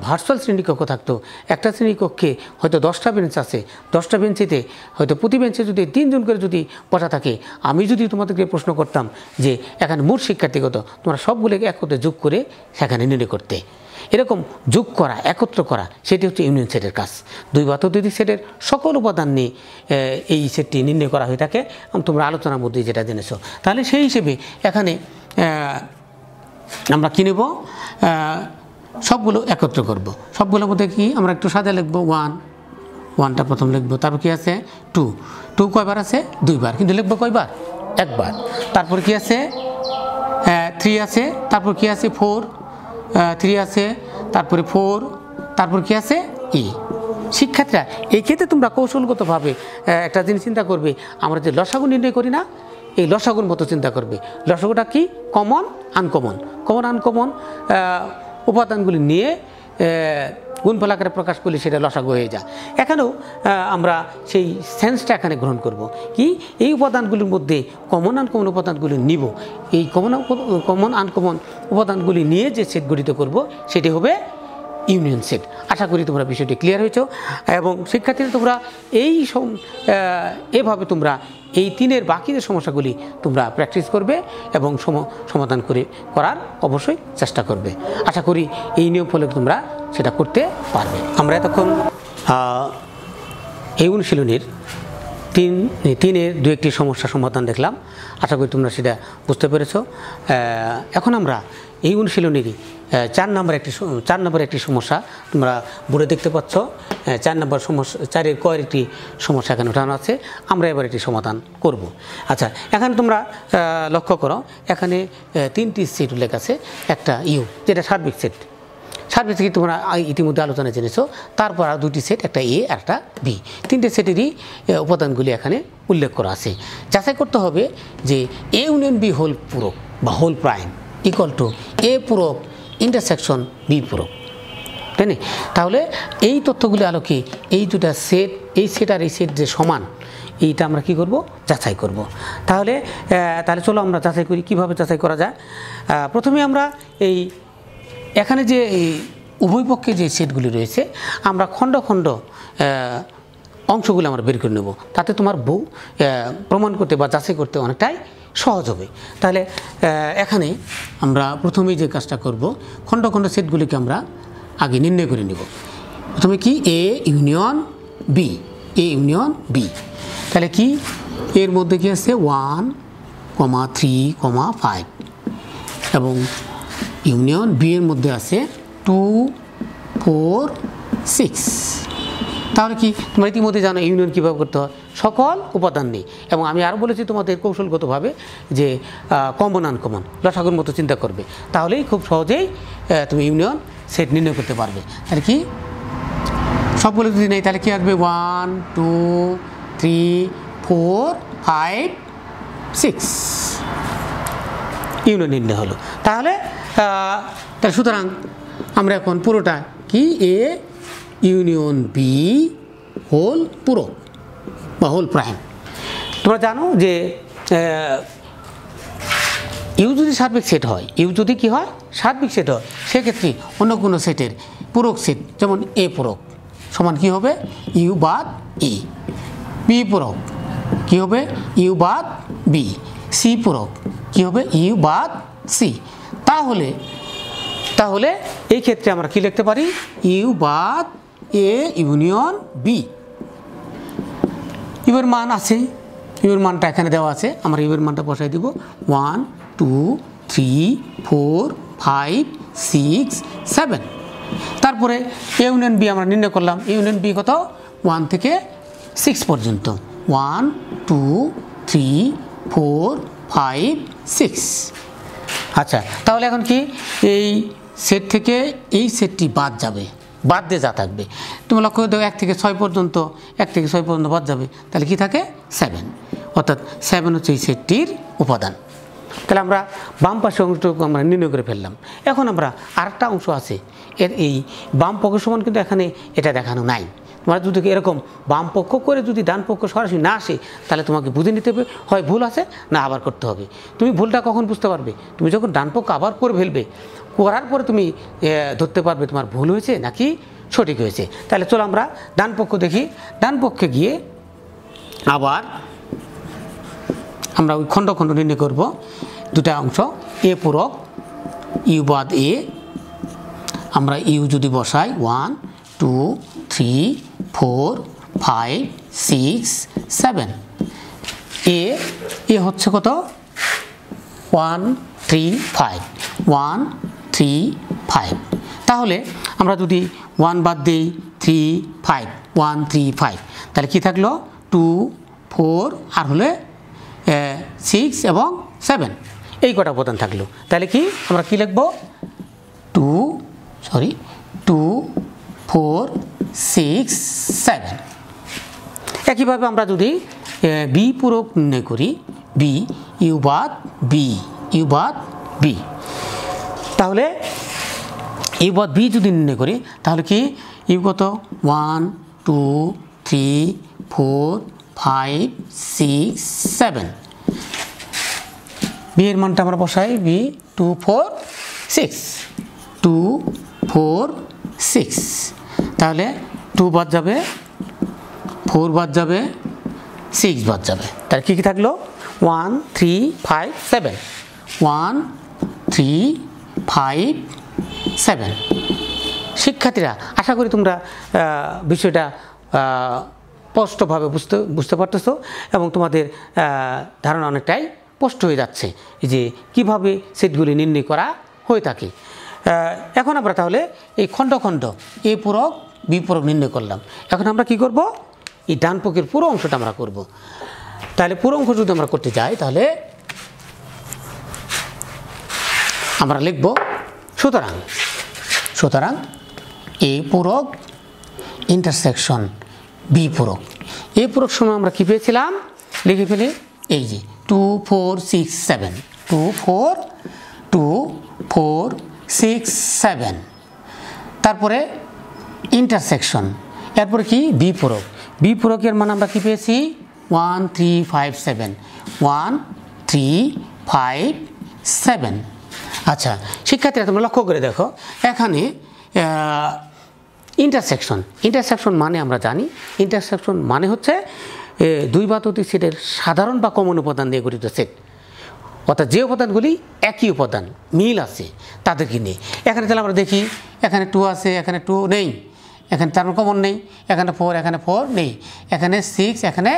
ভার্চুয়াল শ্রেণীকক্ষ থাকতো, একটা শ্রেণীকক্ষে হয়তো 10টা বেঞ্চ আছে, 10টা বেঞ্চিতে হয়তো প্রতি বেঞ্চে যদি 3 জন করে যদি বসা থাকে, আমি যদি তোমাদেরকে প্রশ্ন করতাম যে এখানে মোট শিক্ষার্থী কত, তোমরা সবগুলোকে একত্রে যোগ করে সেখানে নির্ণয় করতে। এরকম যোগ করা, একত্র করা, সেটি হচ্ছে ইউনিয়ন সেটের কাজ। দুই বা ততোধিক সেটের সকল উপাদান নিয়ে এই সেটটি নির্ণয় করা হয়ে থাকে, তোমরা আলোচনার মধ্যে যেটা জেনেছো। তাহলে সেই হিসেবে এখানে আমরা কী নেব, সবগুলো একত্র করব। সবগুলোর মধ্যে কি আমরা একটু সাজা লিখবো, 1টা প্রথম লিখবো, তারপর কি আছে 2 কয়বার আছে, 2বার, কিন্তু লিখবো কয়বার, 1বার। তারপর কি আছে 3 আছে, তারপর কি আছে 4, 3 আছে, তারপরে 4, তারপর কি আছে ই। শিক্ষার্থীরা এই ক্ষেত্রে তোমরা কৌশলগতভাবে একটা জিনিস চিন্তা করবে, আমরা যে লসাগু নির্ণয় করি না, এই লসাগুর মতো চিন্তা করবে। লসাগুটা কি, কমন আনকমন, কমন আনকমন উপাদানগুলি নিয়ে গুণফল আকারে প্রকাশ করলে সেটা লসাগু হয়ে যায়। এখানেও আমরা সেই সেন্সটা এখানে গ্রহণ করব, কি এই উপাদানগুলির মধ্যে কমন আনকমন উপাদানগুলি নিব, এই কমন আনকমন উপাদানগুলি নিয়ে যে সেট গঠিত করব সেটি হবে ইউনিয়ন সেট। আশা করি তোমরা বিষয়টি ক্লিয়ার হয়েছ। এবং শিক্ষার্থীরা তোমরা এভাবে তোমরা এই 3-এর বাকি যে সমস্যাগুলি তোমরা প্র্যাকটিস করবে এবং সমাধান করার অবশ্যই চেষ্টা করবে। আশা করি এই নিয়ম ফলে তোমরা সেটা করতে পারবে। আমরা এতক্ষণ এই অনুশীলনীর 3-এর 2-একটি সমস্যা সমাধান দেখলাম। আশা করি তোমরা সেটা বুঝতে পেরেছ। এখন আমরা এই অনুশীলনীরই 4 নম্বর একটি সমস্যা তোমরা বোর্ডে দেখতে পাচ্ছ। 4 নম্বর সমস্যা, 4-এর কয়ের একটি সমস্যা এখানে উঠানো আছে, আমরা এবার এটি সমাধান করব। আচ্ছা, এখানে তোমরা লক্ষ্য করো, এখানে 3টি সেট উল্লেখ আছে, একটা ইউ যেটা সার্বিক সেট, সার্বিক সেট তোমরা ইতিমধ্যে আলোচনা জেনেছো। তারপর আর 2টি সেট, একটা এ আর একটা বি, 3টে সেটেরই উপাদানগুলি এখানে উল্লেখ করা আছে। যাচাই করতে হবে যে এ ইউনিয়ন বি হোল পূরক বা whole prime equal to A পূরক ইন্টারসেকশন বি পূরক, তাই না? তাহলে এই তথ্যগুলি আলোকে এই দুটা সেট, এই সেট আর এই সেট যে সমান, এইটা আমরা কি করব, যাচাই করব। তাহলে চলো আমরা যাচাই করি। কিভাবে যাচাই করা যায়? প্রথমে আমরা এখানে যে উভয় পক্ষে যে সেটগুলি রয়েছে, আমরা খণ্ড খণ্ড অংশগুলো আমরা বের করে নেব, তাতে তোমার প্রমাণ করতে বা যাচাই করতে অনেকটাই সহজ হবে। তাহলে এখানে আমরা প্রথমেই যে কাজটা করব, খণ্ড খণ্ড সেটগুলিকে আমরা আগে নির্ণয় করে নেব। প্রথমে কি A union B, A union B. তাহলে কি এর মধ্যে কি আছে 1, 3, 5 এবং ইউনিয়ন বি এর মধ্যে আছে 2, 4, 6। তাহলে কি তোমরা ইতিমধ্যে জানো ইউনিয়ন কীভাবে করতে হয়, সকল উপাদান নেই। এবং আমি আরও বলেছি তোমাদের কৌশলগতভাবে যে কমন আনকমন লসাগুর মতো চিন্তা করবে, তাহলেই খুব সহজেই তুমি ইউনিয়ন সেট নির্ণয় করতে পারবে। তাহলে কি সবগুলো যদি নেই তাহলে কি আসবে 1, 2, 3, 4, 5, 6 ইউনিয়ন নির্ণয় হলো। তাহলে সুতরাং আমরা এখন পুরোটা কি এ ইউনিয়ন বি হোল পুরো বা হোল প্রাইম। তোমরা জানো যে ইউ যদি সার্বিক সেট হয়, ইউ যদি কি হয় সার্বিক সেট হয়, সেক্ষেত্রে অন্য কোনো সেটের পূরক সেট যেমন এ পূরক সমান কি হবে ইউ বাদ ই, বি পূরক কি হবে ইউ বাদ বি, সি পূরক কি হবে ইউ বাদ সি। তাহলে এই ক্ষেত্রে আমরা কি লিখতে পারি ইউ বাদ এ ইউনিয়ন বি। ইউর মান আছে, ইউর মানটা এখানে দেওয়া আছে, আমরা ইউর মানটা বসাই দিব 1, 2, 3, 4, 5, 6, 7। তারপরে ইউনিয়ন বি আমরা নির্ণয় করলাম, ইউনিয়ন বি কত 1 থেকে 6 পর্যন্ত 1, 2, 3, 4, 5, 6। আচ্ছা তাহলে এখন কি এই সেট থেকে এই সেটটি বাদ যাবে, বাদ দিয়ে যা থাকবে তুমি লক্ষ্য করে দেখো 1 থেকে 6 পর্যন্ত, 1 থেকে 6 পর্যন্ত বাদ যাবে, তাহলে কি থাকে 7, অর্থাৎ 7 হচ্ছে এই সেটটির উপাদান। তাহলে আমরা বাম পাশে অংশটুকু আমরা নির্ণয় করে ফেললাম। এখন আমরা আরেকটা অংশ আছে, এর এই বাম পক্ষ সমান কিন্তু এখানে এটা দেখানো নাই। তোমরা যদি এরকম বাম পক্ষ করে যদি ডান পক্ষ সরাসরি না আসে তাহলে তোমাকে বুঝে নিতে হবে হয় ভুল আছে না আবার করতে হবে। তুমি ভুলটা কখন বুঝতে পারবে, তুমি যখন ডান পক্ষ আবার করে ফেলবে, করার পরে তুমি ধরতে পারবে তোমার ভুল হয়েছে নাকি সঠিক হয়েছে। তাহলে চলো আমরা ডান পক্ষ দেখি। ডান পক্ষে গিয়ে আবার আমরা ওই খণ্ড খণ্ড নির্ণয় করব, দুটা অংশ এ পূরক ইউ বাদ এ, আমরা ইউ যদি বসাই 1, 2, 3, 4, 5, 6, 7। এ হচ্ছে কত 1, 3, 5, 1, 3, 5। তাহলে আমরা যদি 1 বাদ দিই 3, 5, 1, 3, 5, তাহলে কি থাকলো 2, 4 আর হলে 6 এবং 7, এই কটা উপাদান থাকলো। তাহলে কি আমরা কি লিখব 2, 4, 6, 7। একইভাবে আমরা যদি বি পূরক নির্ণয় করি, বি ইউ বাদ বি, ইউ বাদ বি, তাহলে ইউ বাদ বি যদি নির্ণয় করি তাহলে কি ইউ কত 1, 2, 3, 4, 5, 6, 7। বি এর মানটা আমরা বসাই বি 2, 4, 6, 2, 4, 6। তাহলে 2 বাদ যাবে, 4 বাদ যাবে, 6 বাদ যাবে, তাহলে কী কী থাকলো 1, 3, 5, 7, 1, 3, 5, 7। শিক্ষার্থীরা আশা করি তোমরা বিষয়টা স্পষ্টভাবে বুঝতে পারতেছো এবং তোমাদের ধারণা অনেকটাই স্পষ্ট হয়ে যাচ্ছে যে কিভাবে সেটগুলি নির্ণয় করা হয়ে থাকে। এখন আমরা তাহলে এই খণ্ড খণ্ড এ পূরক বি পূরক নির্ণয় করলাম। এখন আমরা কি করব এই ডান পক্ষের পুরো অংশটা আমরা করব। তাহলে পুরো অংশ যদি আমরা করতে যাই তাহলে আমরা লিখব সুতরাং এ পূরক ইন্টারসেকশন বি পূরক। এ পূরক সময় আমরা কি পেয়েছিলাম লিখে ফেলি এই যে 2, 4, 6, 7, 2, 4, 6, 7। তারপরে ইন্টারসেকশন, এরপরে কি বি পূরক। বি পূরকের মান আমরা কি পেয়েছি 1, 3, 5, 7, 1, 3, 5, 7। আচ্ছা শিক্ষার্থীরা তোমরা লক্ষ্য করে দেখো এখানে ইন্টারসেকশন মানে আমরা জানি ইন্টারসেকশন মানে হচ্ছে দুই বা ততোধিক সেটের সাধারণ বা কমন উপাদান দিয়ে গঠিত সেট, অর্থাৎ যে উপাদানগুলি একই উপাদান মিল আছে তাদেরকে নিয়ে। এখানে তাহলে আমরা দেখি এখানে 2 আছে, এখানে 2 নেই, এখানে তার কমন নেই, এখানে 4, এখানে 4 নেই, এখানে 6, এখানে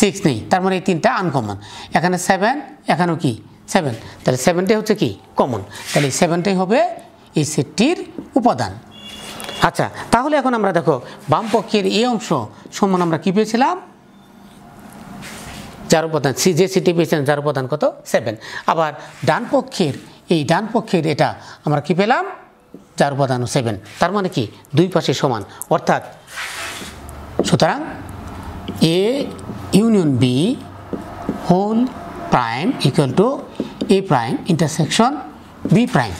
6 নেই, তার মানে এই তিনটা আনকমন। এখানে 7, এখানেও কি 7, তাহলে 7টাই হচ্ছে কি কমন, তাহলে 7টাই হবে এই সেটটির উপাদান। আচ্ছা, তাহলে এখন আমরা দেখো বাম পক্ষের এই অংশ সমান আমরা কি পেয়েছিলাম, যার উপাদান যে সেটটি পেয়েছিলাম যার উপাদান কত 7। আবার ডান পক্ষের এটা আমরা কি পেলাম, যার উপাদান 7, তার মানে কি দুই পাশে সমান, অর্থাৎ সুতরাং A union B whole prime equal to A prime intersection B prime,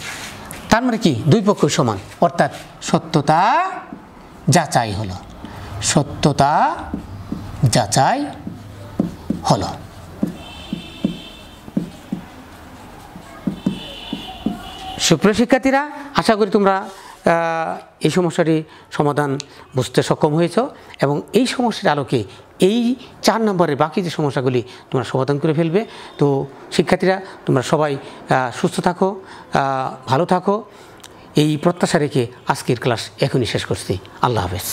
তার মানে কি দুই পক্ষ সমান, অর্থাৎ সত্যতা যাচাই হলো, সত্যতা যাচাই হলো। সুপ্রিয় শিক্ষার্থীরা, আশা করি তোমরা এই সমস্যাটি সমাধান বুঝতে সক্ষম হয়েছ এবং এই সমস্যার আলোকে এই 4 নম্বরের বাকি যে সমস্যাগুলি তোমরা সমাধান করে ফেলবে। তো শিক্ষার্থীরা, তোমরা সবাই সুস্থ থাকো, ভালো থাকো, এই প্রত্যাশা রেখে আজকের ক্লাস এখনই শেষ করছি। আল্লাহ হাফেজ।